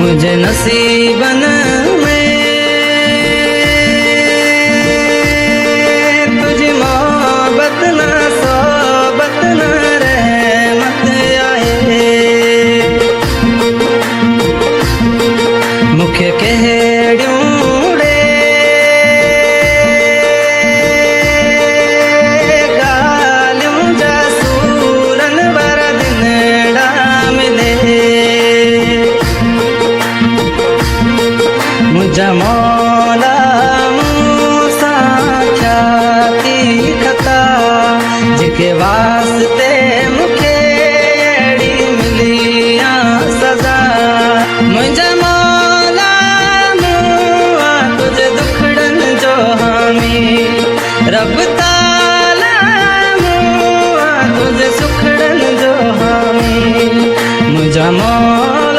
मुझे नसीबन में तुझी मोहब्बत ना सोबत ना रहमत आए। मुखे कहेड़ियूं रे गालियूं जा सूरन वारा दिनड़ा मिले। मुझा मौला मूसा ख्याति खता जिके वास्ते मुखे अड़ी मिलिया सजा। मुझा मौला मुआ तुझे दुखड़न जो हामी रब ताला मुआ तुझे सुखड़न जो हामी। मुझा मौला